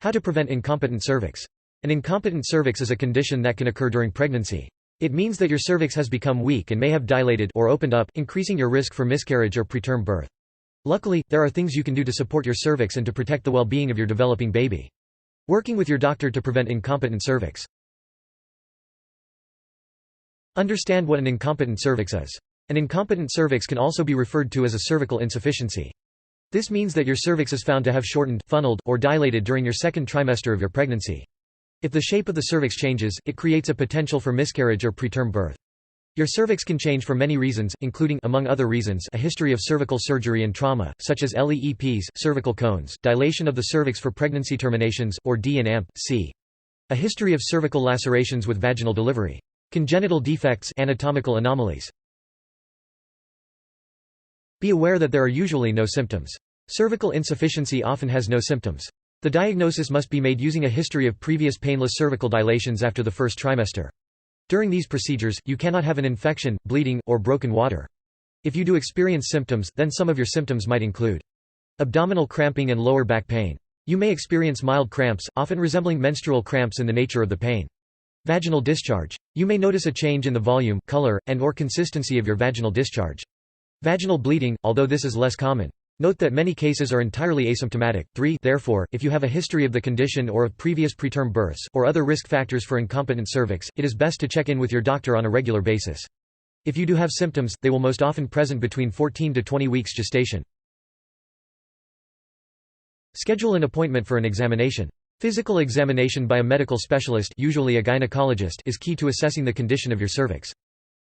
How to prevent incompetent cervix. An incompetent cervix is a condition that can occur during pregnancy. It means that your cervix has become weak and may have dilated or opened up, increasing your risk for miscarriage or preterm birth. Luckily, there are things you can do to support your cervix and to protect the well-being of your developing baby. Working with your doctor to prevent incompetent cervix. Understand what an incompetent cervix is. An incompetent cervix can also be referred to as a cervical insufficiency. This means that your cervix is found to have shortened, funneled, or dilated during your second trimester of your pregnancy. If the shape of the cervix changes, it creates a potential for miscarriage or preterm birth. Your cervix can change for many reasons, including, among other reasons, a history of cervical surgery and trauma, such as LEEPs, cervical cones, dilation of the cervix for pregnancy terminations, or D and AMP, C. A history of cervical lacerations with vaginal delivery. Congenital defects, anatomical anomalies. Be aware that there are usually no symptoms. Cervical insufficiency often has no symptoms. The diagnosis must be made using a history of previous painless cervical dilations after the first trimester. During these procedures, you cannot have an infection, bleeding, or broken water. If you do experience symptoms, then some of your symptoms might include abdominal cramping and lower back pain. You may experience mild cramps, often resembling menstrual cramps in the nature of the pain. Vaginal discharge. You may notice a change in the volume, color, and/or consistency of your vaginal discharge. Vaginal bleeding, although this is less common. Note that many cases are entirely asymptomatic. Therefore, if you have a history of the condition or of previous preterm births, or other risk factors for incompetent cervix, it is best to check in with your doctor on a regular basis. If you do have symptoms, they will most often present between 14 to 20 weeks gestation. Schedule an appointment for an examination. Physical examination by a medical specialist, usually a gynecologist, is key to assessing the condition of your cervix.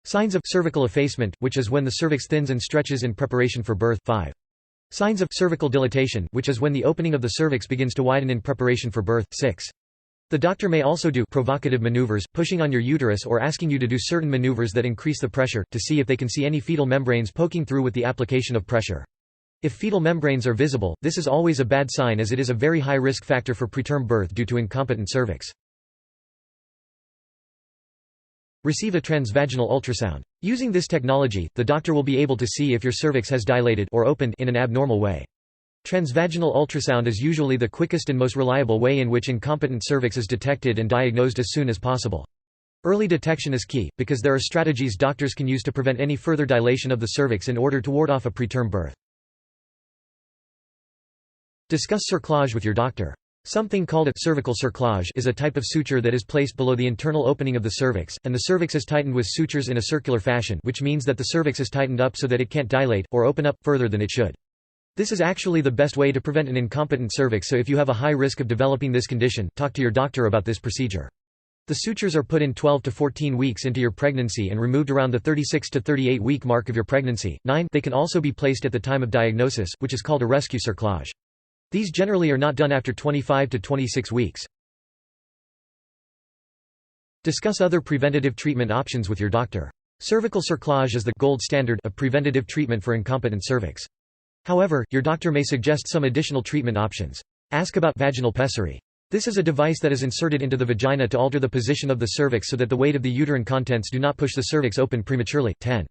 Signs of cervical effacement, which is when the cervix thins and stretches in preparation for birth. 5. Signs of cervical dilatation, which is when the opening of the cervix begins to widen in preparation for birth. 6. The doctor may also do provocative maneuvers, pushing on your uterus or asking you to do certain maneuvers that increase the pressure, to see if they can see any fetal membranes poking through with the application of pressure. If fetal membranes are visible, this is always a bad sign, as it is a very high risk factor for preterm birth due to incompetent cervix. Receive a transvaginal ultrasound. Using this technology, the doctor will be able to see if your cervix has dilated or opened in an abnormal way. Transvaginal ultrasound is usually the quickest and most reliable way in which incompetent cervix is detected and diagnosed as soon as possible. Early detection is key, because there are strategies doctors can use to prevent any further dilation of the cervix in order to ward off a preterm birth. Discuss cerclage with your doctor. Something called a cervical cerclage is a type of suture that is placed below the internal opening of the cervix, and the cervix is tightened with sutures in a circular fashion, which means that the cervix is tightened up so that it can't dilate, or open up, further than it should. This is actually the best way to prevent an incompetent cervix, so if you have a high risk of developing this condition, talk to your doctor about this procedure. The sutures are put in 12 to 14 weeks into your pregnancy and removed around the 36 to 38 week mark of your pregnancy. 9. They can also be placed at the time of diagnosis, which is called a rescue cerclage. These generally are not done after 25 to 26 weeks. Discuss other preventative treatment options with your doctor. Cervical cerclage is the gold standard of preventative treatment for incompetent cervix. However, your doctor may suggest some additional treatment options. Ask about vaginal pessary. This is a device that is inserted into the vagina to alter the position of the cervix so that the weight of the uterine contents do not push the cervix open prematurely. 10.